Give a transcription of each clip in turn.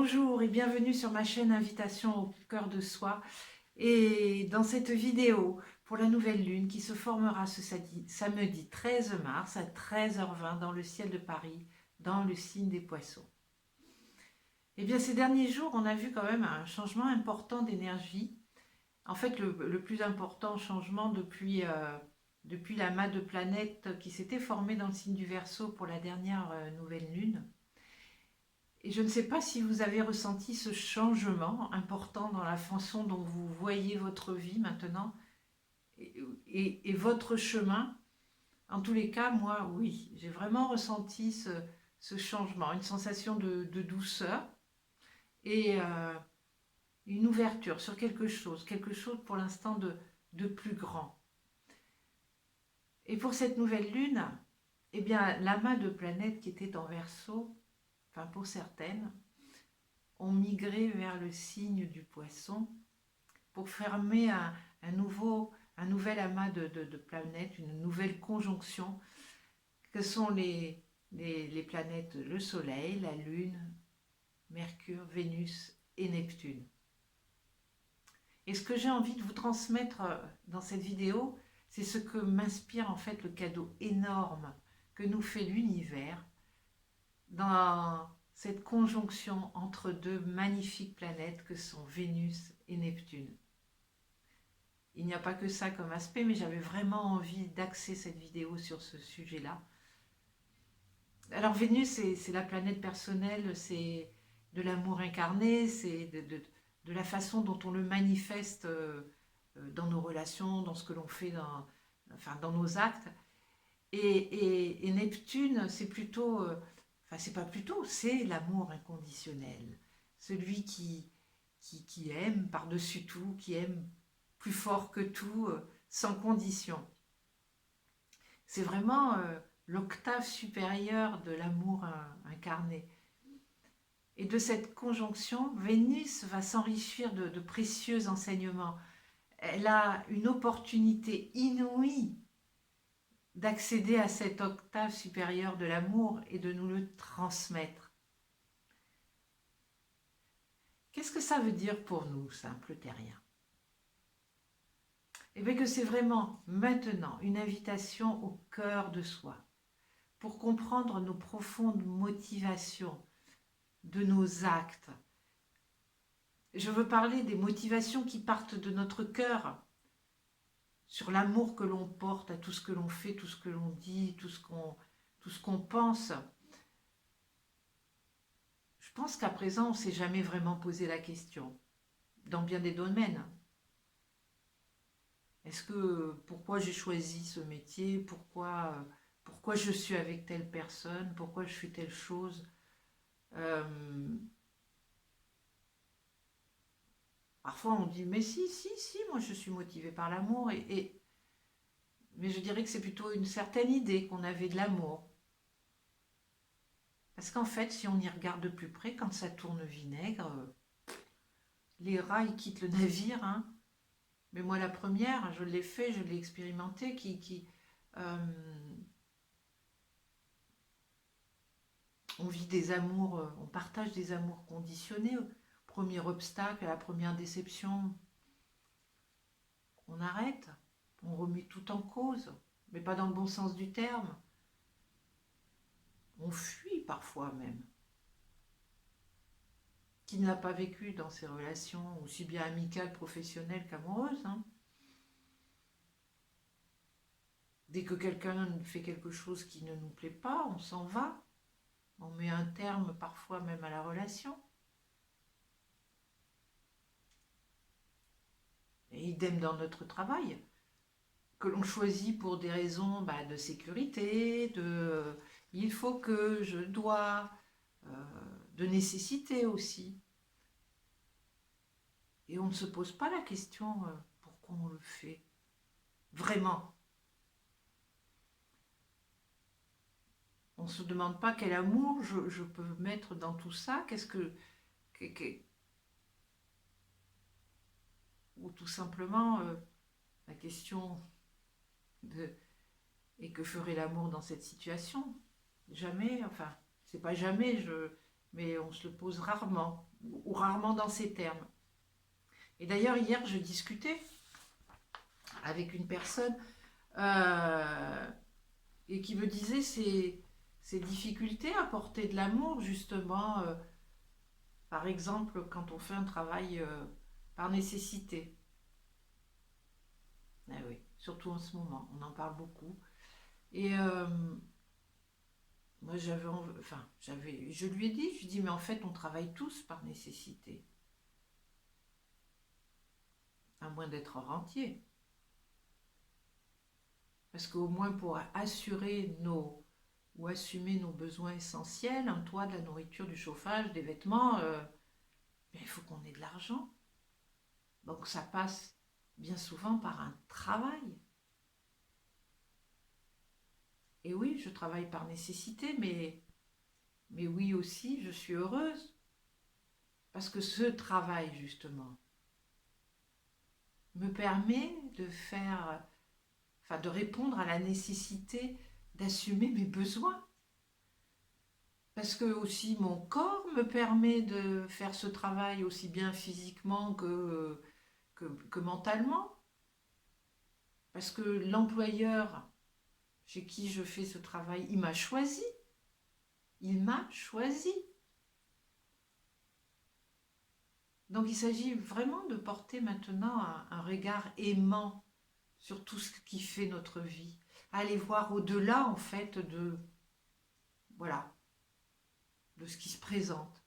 Bonjour et bienvenue sur ma chaîne Invitation au cœur de soi. Et dans cette vidéo, pour la nouvelle lune qui se formera ce samedi 13 mars à 13h20 dans le ciel de Paris, dans le signe des Poissons. Eh bien, ces derniers jours, on a vu quand même un changement important d'énergie. En fait, le plus important changement depuis l'amas de planètes qui s'était formé dans le signe du Verseau pour la dernière nouvelle lune. Et je ne sais pas si vous avez ressenti ce changement important dans la façon dont vous voyez votre vie maintenant et votre chemin. En tous les cas, moi, oui, j'ai vraiment ressenti ce changement, une sensation de douceur et une ouverture sur quelque chose pour l'instant de plus grand. Et pour cette nouvelle lune, eh bien, l'amas de planètes qui était en Verseau, enfin pour certaines, ont migré vers le signe du Poisson pour former un nouvel amas de planètes, une nouvelle conjonction que sont les planètes le Soleil, la Lune, Mercure, Vénus et Neptune. Et ce que j'ai envie de vous transmettre dans cette vidéo, c'est ce que m'inspire en fait le cadeau énorme que nous fait l'univers dans cette conjonction entre deux magnifiques planètes que sont Vénus et Neptune. Il n'y a pas que ça comme aspect, mais j'avais vraiment envie d'axer cette vidéo sur ce sujet-là. Alors Vénus, c'est la planète personnelle, c'est de l'amour incarné, c'est de la façon dont on le manifeste dans nos relations, dans ce que l'on fait, dans nos actes. Et Neptune, c'est plutôt, c'est pas plutôt, c'est l'amour inconditionnel. Celui qui aime par-dessus tout, qui aime plus fort que tout, sans condition. C'est vraiment l'octave supérieure de l'amour incarné. Et de cette conjonction, Vénus va s'enrichir de précieux enseignements. Elle a une opportunité inouïe d'accéder à cette octave supérieure de l'amour et de nous le transmettre. Qu'est-ce que ça veut dire pour nous, simples terriens ? Eh bien que c'est vraiment maintenant une invitation au cœur de soi pour comprendre nos profondes motivations de nos actes. Je veux parler des motivations qui partent de notre cœur, sur l'amour que l'on porte à tout ce que l'on fait, tout ce que l'on dit, tout ce qu'on pense. Je pense qu'à présent, on ne s'est jamais vraiment posé la question, dans bien des domaines. Pourquoi j'ai choisi ce métier, pourquoi je suis avec telle personne, pourquoi je fais telle chose. Parfois on dit mais si, moi je suis motivée par l'amour, mais je dirais que c'est plutôt une certaine idée qu'on avait de l'amour. Parce qu'en fait, si on y regarde de plus près, quand ça tourne vinaigre, les rats ils quittent le navire, hein. Mais moi la première, je l'ai fait, je l'ai expérimenté, on vit des amours, on partage des amours conditionnés. Premier obstacle, à la première déception, on arrête, on remet tout en cause, mais pas dans le bon sens du terme. On fuit parfois même. Qui ne l'a pas vécu dans ses relations, aussi bien amicales, professionnelles qu'amoureuses, hein. Dès que quelqu'un fait quelque chose qui ne nous plaît pas, on s'en va. On met un terme parfois même à la relation. Et idem dans notre travail, que l'on choisit pour des raisons de sécurité, il faut que, je dois, de nécessité aussi. Et on ne se pose pas la question pourquoi on le fait. Vraiment. On ne se demande pas quel amour je peux mettre dans tout ça, ou tout simplement la question et que ferait l'amour dans cette situation ? Jamais, enfin, c'est pas jamais, mais on se le pose rarement. ou rarement dans ces termes. Et d'ailleurs, hier, je discutais avec une personne et qui me disait ces difficultés à porter de l'amour, justement, par exemple, quand on fait un travail par nécessité. Eh oui, surtout en ce moment, on en parle beaucoup. Et moi, je lui ai dit, je lui ai dit, mais en fait, on travaille tous par nécessité, à moins d'être rentier. Parce qu'au moins pour assurer ou assumer nos besoins essentiels, un toit, de la nourriture, du chauffage, des vêtements, il faut qu'on ait de l'argent. Donc ça passe bien souvent par un travail. Et oui, je travaille par nécessité, mais oui aussi, je suis heureuse. Parce que ce travail, justement, me permet de répondre à la nécessité d'assumer mes besoins. Parce que aussi mon corps me permet de faire ce travail aussi bien physiquement que mentalement. Parce que l'employeur chez qui je fais ce travail, il m'a choisi. Il m'a choisi. Donc il s'agit vraiment de porter maintenant un regard aimant sur tout ce qui fait notre vie. Aller voir au-delà en fait voilà, de ce qui se présente.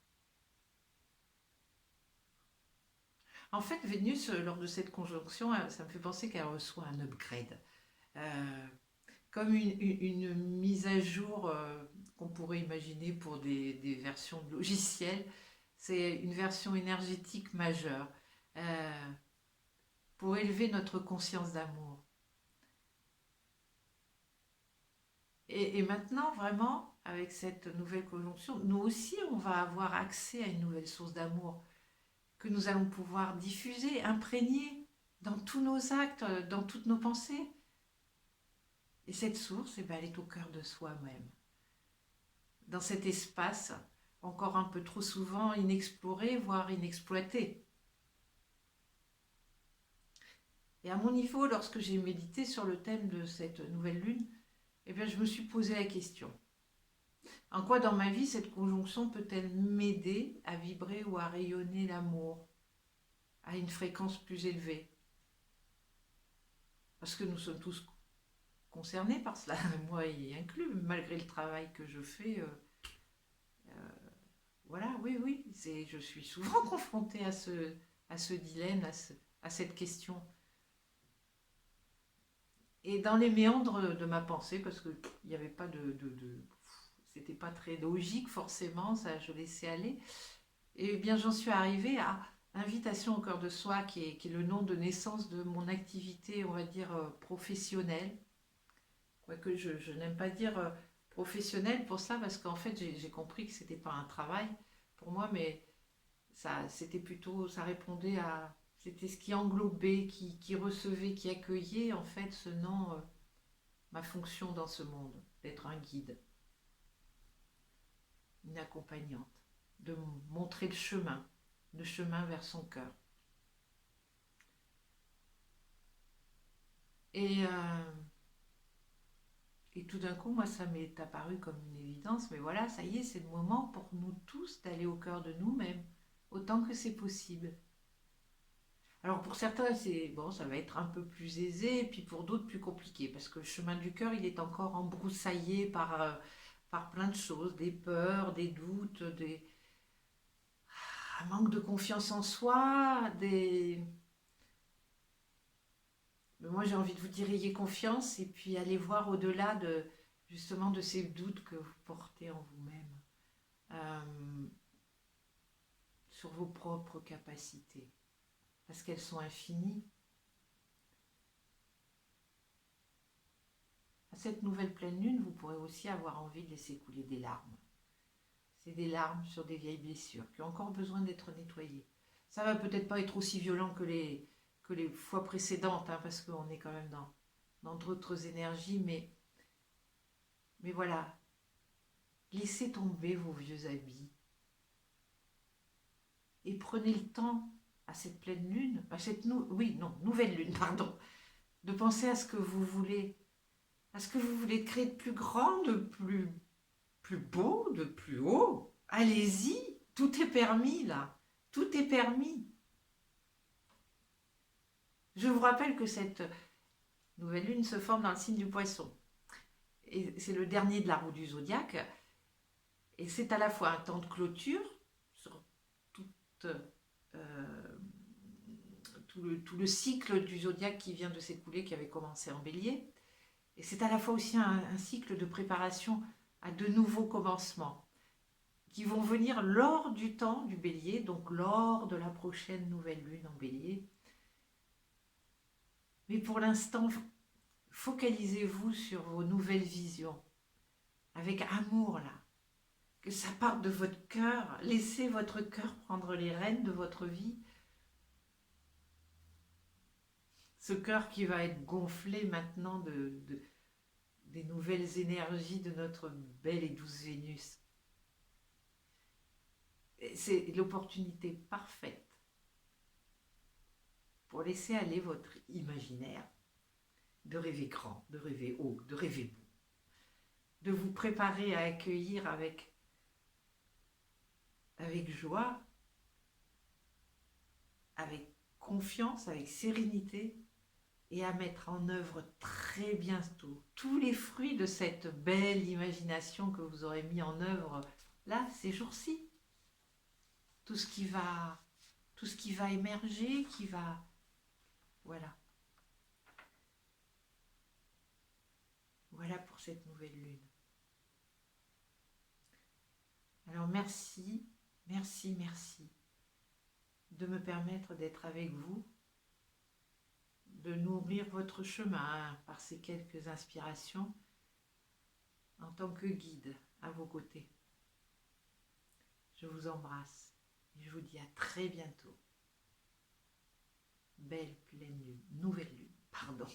En fait, Vénus, lors de cette conjonction, ça me fait penser qu'elle reçoit un upgrade. Euh, Comme une mise à jour qu'on pourrait imaginer pour des versions de logiciels. C'est une version énergétique majeure euh, pour élever notre conscience d'amour. Et maintenant, vraiment, avec cette nouvelle conjonction, nous aussi, on va avoir accès à une nouvelle source d'amour que nous allons pouvoir diffuser, imprégner dans tous nos actes, dans toutes nos pensées. Et cette source, eh ben, elle est au cœur de soi-même, dans cet espace encore un peu trop souvent inexploré, voire inexploité. Et à mon niveau, lorsque j'ai médité sur le thème de cette nouvelle lune, eh bien, je me suis posé la question. En quoi dans ma vie cette conjonction peut-elle m'aider à vibrer ou à rayonner l'amour à une fréquence plus élevée? Parce que nous sommes tous concernés par cela, moi y inclus, malgré le travail que je fais. Voilà, oui, je suis souvent confrontée à ce dilemme, à cette question. Et dans les méandres de ma pensée, parce qu'il n'y avait pas c'était pas très logique forcément, ça je laissais aller, et bien j'en suis arrivée à Invitation au cœur de soi, qui est le nom de naissance de mon activité, on va dire, professionnelle. Quoique je n'aime pas dire professionnelle pour ça, parce qu'en fait j'ai compris que c'était pas un travail pour moi, mais c'était plutôt, ça répondait à, c'était ce qui englobait, qui recevait, qui accueillait en fait ce nom, ma fonction dans ce monde, d'être un guide, une accompagnante, de montrer le chemin vers son cœur. Et, euh, et tout d'un coup, moi, ça m'est apparu comme une évidence, mais voilà, ça y est, c'est le moment pour nous tous d'aller au cœur de nous-mêmes, autant que c'est possible. Alors pour certains, ça va être un peu plus aisé, et puis pour d'autres plus compliqué, parce que le chemin du cœur, il est encore embroussaillé par plein de choses, des peurs, des doutes, un manque de confiance en soi, moi j'ai envie de vous dire, ayez confiance, et puis allez voir au-delà justement de ces doutes que vous portez en vous-même, euh, sur vos propres capacités, parce qu'elles sont infinies. À cette nouvelle pleine lune, vous pourrez aussi avoir envie de laisser couler des larmes. C'est des larmes sur des vieilles blessures qui ont encore besoin d'être nettoyées. Ça va peut-être pas être aussi violent que les fois précédentes, hein, parce qu'on est quand même dans d'autres énergies, mais voilà, laissez tomber vos vieux habits. et prenez le temps à cette pleine lune, à cette nouvelle lune, pardon, de penser à ce que vous voulez, créer de plus grand, de plus beau, de plus haut. Allez-y, tout est permis là, tout est permis. Je vous rappelle que cette nouvelle lune se forme dans le signe du Poisson. Et c'est le dernier de la roue du zodiaque. Et c'est à la fois un temps de clôture sur toute, tout le cycle du zodiaque qui vient de s'écouler, qui avait commencé en Bélier. Et c'est à la fois aussi un cycle de préparation à de nouveaux commencements qui vont venir lors du temps du Bélier, donc lors de la prochaine nouvelle lune en Bélier. Mais pour l'instant, focalisez-vous sur vos nouvelles visions, avec amour là, que ça parte de votre cœur, laissez votre cœur prendre les rênes de votre vie. Ce cœur qui va être gonflé maintenant des nouvelles énergies de notre belle et douce Vénus. C'est l'opportunité parfaite pour laisser aller votre imaginaire, de rêver grand, de rêver haut, de rêver beau, de vous préparer à accueillir avec joie, avec confiance, avec sérénité, et à mettre en œuvre très bientôt tous les fruits de cette belle imagination que vous aurez mis en œuvre là, ces jours-ci. Tout ce qui va émerger, voilà. Voilà pour cette nouvelle lune. Alors merci, merci, merci de me permettre d'être avec vous, de nourrir votre chemin par ces quelques inspirations en tant que guide à vos côtés. Je vous embrasse et je vous dis à très bientôt. Belle pleine lune, nouvelle lune, pardon.